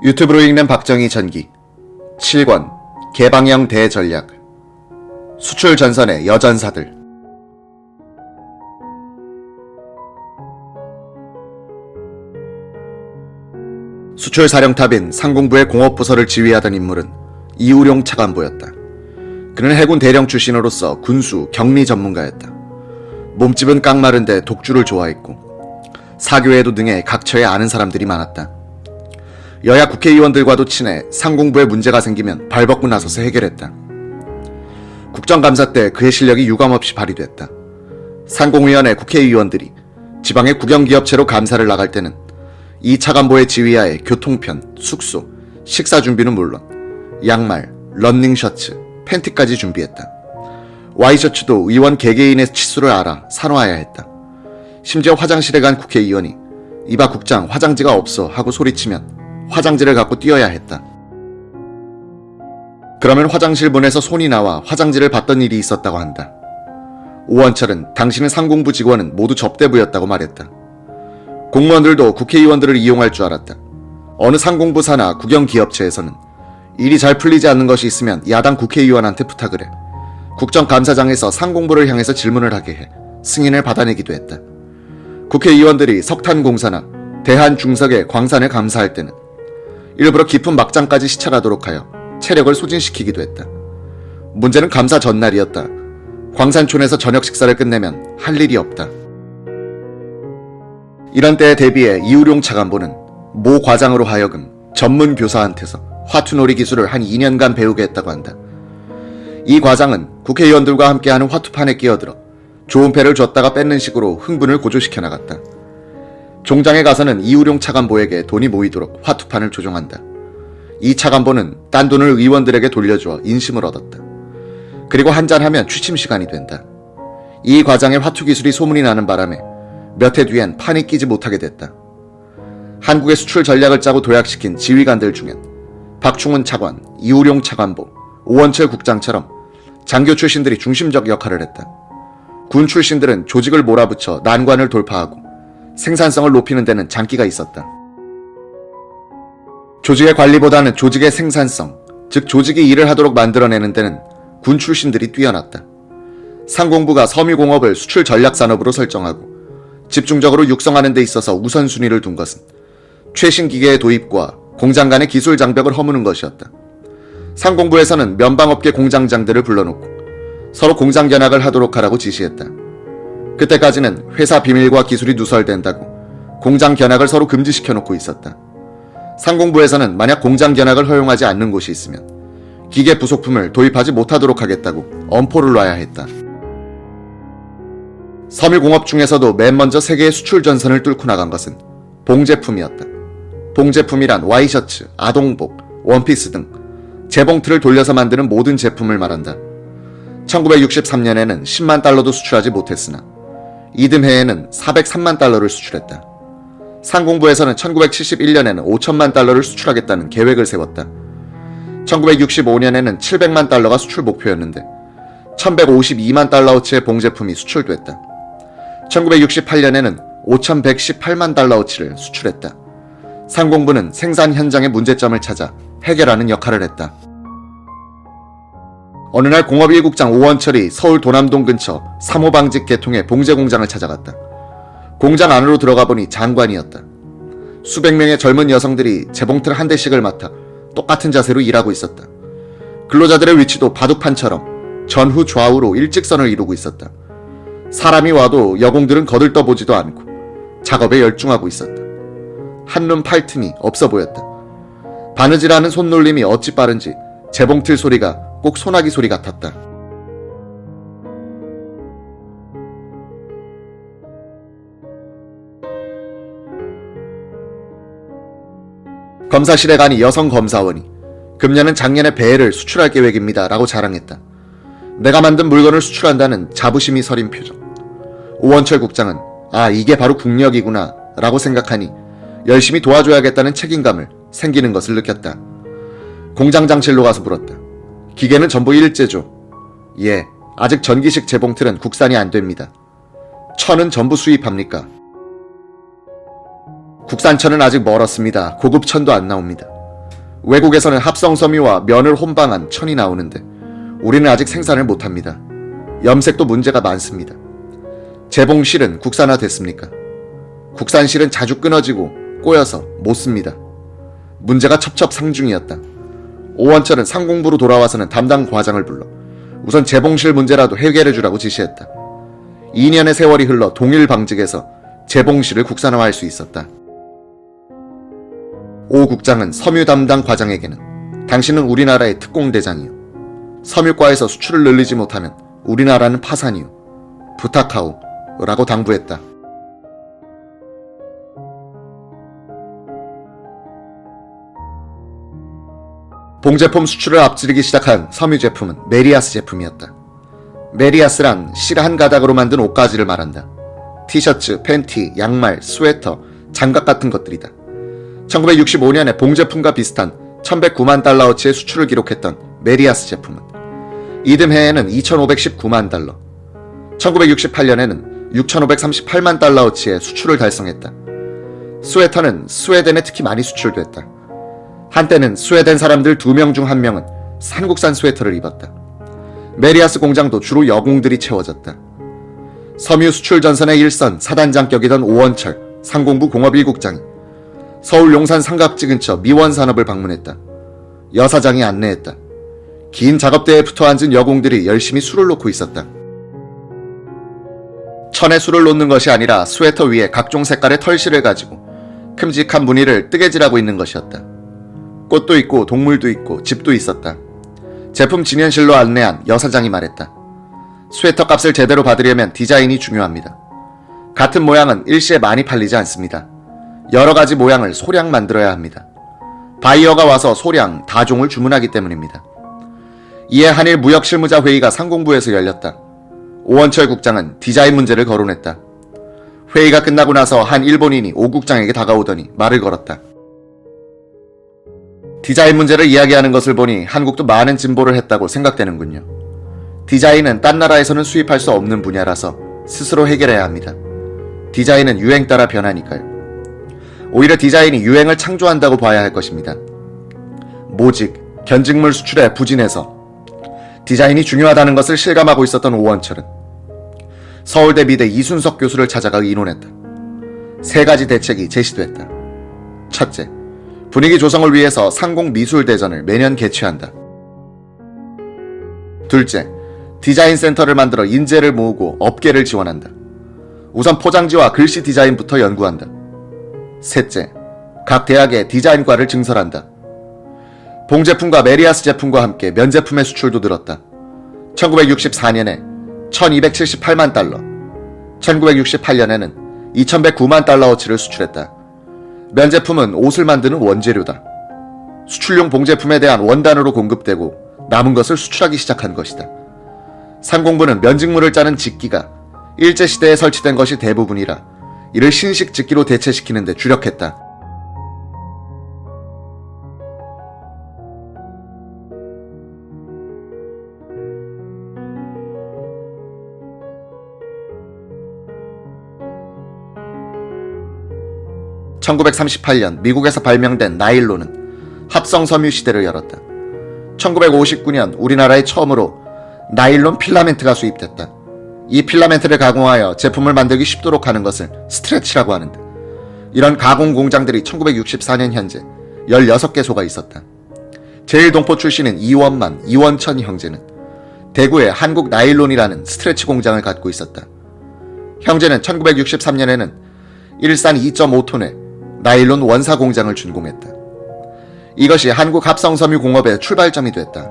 유튜브로 읽는 박정희 전기 7권 개방형 대전략 수출 전선의 여전사들. 수출 사령탑인 상공부의 공업부서를 지휘하던 인물은 이우룡 차관보였다. 그는 해군 대령 출신으로서 군수, 격리 전문가였다. 몸집은 깡마른데 독주를 좋아했고 사교에도 능해 각처에 아는 사람들이 많았다. 여야 국회의원들과도 친해 상공부에 문제가 생기면 발벗고 나서서 해결했다. 국정감사 때 그의 실력이 유감없이 발휘됐다. 상공위원회 국회의원들이 지방의 국영기업체로 감사를 나갈 때는 이 차관보의 지휘하에 교통편, 숙소, 식사 준비는 물론 양말, 러닝셔츠, 팬티까지 준비했다. 와이셔츠도 의원 개개인의 치수를 알아 사놓아야 했다. 심지어 화장실에 간 국회의원이 이봐 국장 화장지가 없어 하고 소리치면 화장지를 갖고 뛰어야 했다. 그러면 화장실 문에서 손이 나와 화장지를 받던 일이 있었다고 한다. 오원철은 당신은 상공부 직원은 모두 접대부였다고 말했다. 공무원들도 국회의원들을 이용할 줄 알았다. 어느 상공부 산하 국영기업체에서는 일이 잘 풀리지 않는 것이 있으면 야당 국회의원한테 부탁을 해 국정감사장에서 상공부를 향해서 질문을 하게 해 승인을 받아내기도 했다. 국회의원들이 석탄공사나 대한중석의 광산을 감사할 때는 일부러 깊은 막장까지 시찰하도록 하여 체력을 소진시키기도 했다. 문제는 감사 전날이었다. 광산촌에서 저녁 식사를 끝내면 할 일이 없다. 이런 때에 대비해 이우룡 차관보는 모 과장으로 하여금 전문 교사한테서 화투놀이 기술을 한 2년간 배우게 했다고 한다. 이 과장은 국회의원들과 함께하는 화투판에 끼어들어 좋은 패를 줬다가 뺏는 식으로 흥분을 고조시켜 나갔다. 종장에 가서는 이우룡 차관보에게 돈이 모이도록 화투판을 조종한다. 이 차관보는 딴 돈을 의원들에게 돌려주어 인심을 얻었다. 그리고 한잔하면 취침 시간이 된다. 이 과장의 화투 기술이 소문이 나는 바람에 몇 해 뒤엔 판이 끼지 못하게 됐다. 한국의 수출 전략을 짜고 도약시킨 지휘관들 중엔 박충훈 차관, 이우룡 차관보, 오원철 국장처럼 장교 출신들이 중심적 역할을 했다. 군 출신들은 조직을 몰아붙여 난관을 돌파하고 생산성을 높이는 데는 장기가 있었다. 조직의 관리보다는 조직의 생산성, 즉 조직이 일을 하도록 만들어내는 데는 군 출신들이 뛰어났다. 상공부가 섬유공업을 수출 전략산업으로 설정하고 집중적으로 육성하는 데 있어서 우선순위를 둔 것은 최신 기계의 도입과 공장 간의 기술 장벽을 허무는 것이었다. 상공부에서는 면방업계 공장장들을 불러놓고 서로 공장 견학을 하도록 하라고 지시했다. 그때까지는 회사 비밀과 기술이 누설된다고 공장 견학을 서로 금지시켜놓고 있었다. 상공부에서는 만약 공장 견학을 허용하지 않는 곳이 있으면 기계 부속품을 도입하지 못하도록 하겠다고 엄포를 놔야 했다. 섬유공업 중에서도 맨 먼저 세계의 수출 전선을 뚫고 나간 것은 봉제품이었다. 봉제품이란 와이셔츠, 아동복, 원피스 등 재봉틀을 돌려서 만드는 모든 제품을 말한다. 1963년에는 10만 달러도 수출하지 못했으나 이듬해에는 403만 달러를 수출했다. 상공부에서는 1971년에는 5천만 달러를 수출하겠다는 계획을 세웠다. 1965년에는 700만 달러가 수출 목표였는데 1152만 달러어치의 봉제품이 수출됐다. 1968년에는 5118만 달러어치를 수출했다. 상공부는 생산 현장의 문제점을 찾아 해결하는 역할을 했다. 어느 날 공업 1국장 오원철이 서울 도남동 근처 3호 방직 계통의 봉제 공장을 찾아갔다. 공장 안으로 들어가 보니 장관이었다. 수백 명의 젊은 여성들이 재봉틀 한 대씩을 맡아 똑같은 자세로 일하고 있었다. 근로자들의 위치도 바둑판처럼 전후 좌우로 일직선을 이루고 있었다. 사람이 와도 여공들은 거들떠보지도 않고 작업에 열중하고 있었다. 한눈 팔 틈이 없어 보였다. 바느질하는 손놀림이 어찌 빠른지 재봉틀 소리가 꼭 소나기 소리 같았다. 검사실에 가니 여성 검사원이 금년은 작년에 배를 수출할 계획입니다 라고 자랑했다. 내가 만든 물건을 수출한다는 자부심이 서린 표정. 오원철 국장은 아 이게 바로 국력이구나 라고 생각하니 열심히 도와줘야겠다는 책임감을 생기는 것을 느꼈다. 공장 장실로 가서 물었다. 기계는 전부 일제죠. 예, 아직 전기식 재봉틀은 국산이 안 됩니다. 천은 전부 수입합니까? 국산천은 아직 멀었습니다. 고급 천도 안 나옵니다. 외국에서는 합성섬유와 면을 혼방한 천이 나오는데 우리는 아직 생산을 못합니다. 염색도 문제가 많습니다. 재봉실은 국산화됐습니까? 국산실은 자주 끊어지고 꼬여서 못 씁니다. 문제가 첩첩상중이었다. 오원철은 상공부로 돌아와서는 담당 과장을 불러 우선 재봉실 문제라도 해결해주라고 지시했다. 2년의 세월이 흘러 동일 방직에서 재봉실을 국산화할 수 있었다. 오 국장은 섬유 담당 과장에게는 당신은 우리나라의 특공대장이요. 섬유과에서 수출을 늘리지 못하면 우리나라는 파산이요. 부탁하오 라고 당부했다. 봉제품 수출을 앞지르기 시작한 섬유 제품은 메리아스 제품이었다. 메리아스란 실 한 가닥으로 만든 옷가지를 말한다. 티셔츠, 팬티, 양말, 스웨터, 장갑 같은 것들이다. 1965년에 봉제품과 비슷한 1109만 달러어치의 수출을 기록했던 메리아스 제품은 이듬해에는 2519만 달러, 1968년에는 6538만 달러어치의 수출을 달성했다. 스웨터는 스웨덴에 특히 많이 수출됐다. 한때는 스웨덴 사람들 2명 중 1명은 한국산 스웨터를 입었다. 메리아스 공장도 주로 여공들이 채워졌다. 섬유 수출 전선의 일선 사단장격이던 오원철 상공부 공업 1국장이 서울 용산 삼각지 근처 미원산업을 방문했다. 여사장이 안내했다. 긴 작업대에 붙어 앉은 여공들이 열심히 술을 놓고 있었다. 천에 술을 놓는 것이 아니라 스웨터 위에 각종 색깔의 털실을 가지고 큼직한 무늬를 뜨개질하고 있는 것이었다. 꽃도 있고 동물도 있고 집도 있었다. 제품 진연실로 안내한 여사장이 말했다. 스웨터 값을 제대로 받으려면 디자인이 중요합니다. 같은 모양은 일시에 많이 팔리지 않습니다. 여러 가지 모양을 소량 만들어야 합니다. 바이어가 와서 소량, 다종을 주문하기 때문입니다. 이에 한일 무역실무자 회의가 상공부에서 열렸다. 오원철 국장은 디자인 문제를 거론했다. 회의가 끝나고 나서 한 일본인이 오 국장에게 다가오더니 말을 걸었다. 디자인 문제를 이야기하는 것을 보니 한국도 많은 진보를 했다고 생각되는군요. 디자인은 딴 나라에서는 수입할 수 없는 분야라서 스스로 해결해야 합니다. 디자인은 유행 따라 변하니까요. 오히려 디자인이 유행을 창조한다고 봐야 할 것입니다. 모직, 견직물 수출에 부진해서 디자인이 중요하다는 것을 실감하고 있었던 오원철은 서울대 미대 이순석 교수를 찾아가 의논했다. 3가지 대책이 제시됐다. 첫째, 분위기 조성을 위해서 상공미술대전을 매년 개최한다. 둘째, 디자인 센터를 만들어 인재를 모으고 업계를 지원한다. 우선 포장지와 글씨 디자인부터 연구한다. 셋째, 각 대학에 디자인과를 증설한다. 봉제품과 메리아스 제품과 함께 면제품의 수출도 늘었다. 1964년에 1278만 달러, 1968년에는 2109만 달러어치를 수출했다. 면제품은 옷을 만드는 원재료다. 수출용 봉제품에 대한 원단으로 공급되고 남은 것을 수출하기 시작한 것이다. 상공부는 면직물을 짜는 직기가 일제시대에 설치된 것이 대부분이라 이를 신식 직기로 대체시키는 데 주력했다. (1938년) 미국에서 발명된 나일론은 합성섬유 시대를 열었다. 1959년 우리나라에 처음으로 나일론 필라멘트가 수입됐다. 이 필라멘트를 가공하여 제품을 만들기 쉽도록 하는 것을 스트레치라고 하는데, 이런 가공 공장들이 1964년 현재 16개소가 있었다. 제1동포 출신인 이원만, 이원천 형제는 대구에 한국 나일론이라는 스트레치 공장을 갖고 있었다. 형제는 1963년에는 일산 2.5톤의 나일론 원사 공장을 준공했다. 이것이 한국 합성섬유 공업의 출발점이 됐다.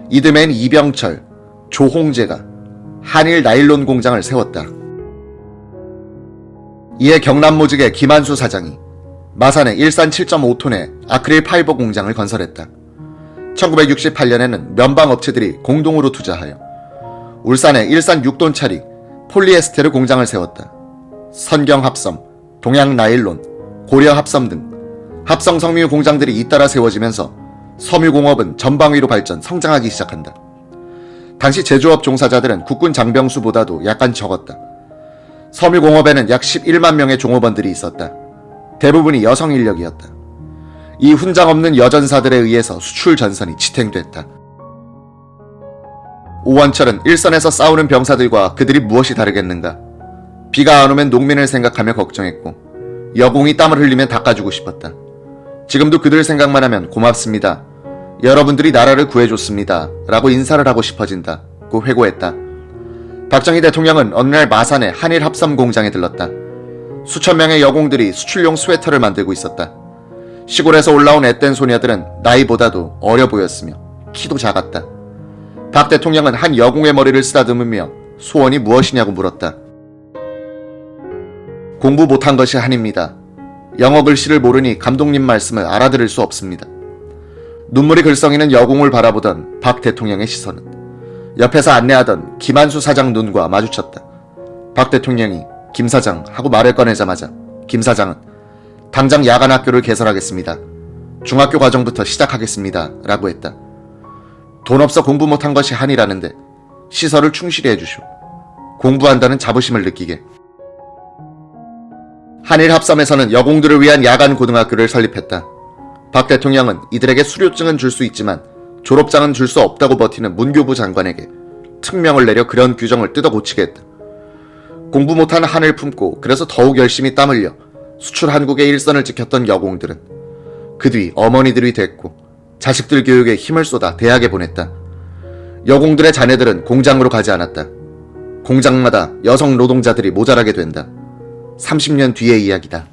이듬해엔 이병철, 조홍재가 한일 나일론 공장을 세웠다. 이에 경남모직의 김한수 사장이 마산에 일산 7.5톤의 아크릴 파이버 공장을 건설했다. 1968년에는 면방업체들이 공동으로 투자하여 울산에 일산 6톤짜리 폴리에스테르 공장을 세웠다. 선경합섬, 동양나일론, 고려합섬 등 합성섬유 공장들이 잇따라 세워지면서 섬유공업은 전방위로 발전, 성장하기 시작한다. 당시 제조업 종사자들은 국군 장병수보다도 약간 적었다. 섬유공업에는 약 11만 명의 종업원들이 있었다. 대부분이 여성 인력이었다. 이 훈장 없는 여전사들에 의해서 수출 전선이 지탱됐다. 오원철은 일선에서 싸우는 병사들과 그들이 무엇이 다르겠는가. 비가 안 오면 농민을 생각하며 걱정했고 여공이 땀을 흘리면 닦아주고 싶었다. 지금도 그들 생각만 하면 고맙습니다. 여러분들이 나라를 구해줬습니다. 라고 인사를 하고 싶어진다고 회고했다. 박정희 대통령은 어느 날 마산의 한일 합섬 공장에 들렀다. 수천 명의 여공들이 수출용 스웨터를 만들고 있었다. 시골에서 올라온 앳된 소녀들은 나이보다도 어려 보였으며 키도 작았다. 박 대통령은 한 여공의 머리를 쓰다듬으며 소원이 무엇이냐고 물었다. 공부 못한 것이 한입니다. 영어 글씨를 모르니 감독님 말씀을 알아들을 수 없습니다. 눈물이 글썽이는 여공을 바라보던 박 대통령의 시선은 옆에서 안내하던 김한수 사장 눈과 마주쳤다. 박 대통령이 김 사장 하고 말을 꺼내자마자 김 사장은 당장 야간 학교를 개설하겠습니다. 중학교 과정부터 시작하겠습니다. 라고 했다. 돈 없어 공부 못한 것이 한이라는데 시설을 충실히 해주시오. 공부한다는 자부심을 느끼게. 한일 합섬에서는 여공들을 위한 야간 고등학교를 설립했다. 박 대통령은 이들에게 수료증은 줄 수 있지만 졸업장은 줄 수 없다고 버티는 문교부 장관에게 특명을 내려 그런 규정을 뜯어 고치게 했다. 공부 못한 한을 품고 그래서 더욱 열심히 땀 흘려 수출 한국의 일선을 지켰던 여공들은 그 뒤 어머니들이 됐고 자식들 교육에 힘을 쏟아 대학에 보냈다. 여공들의 자녀들은 공장으로 가지 않았다. 공장마다 여성 노동자들이 모자라게 된다. 30년 뒤의 이야기다.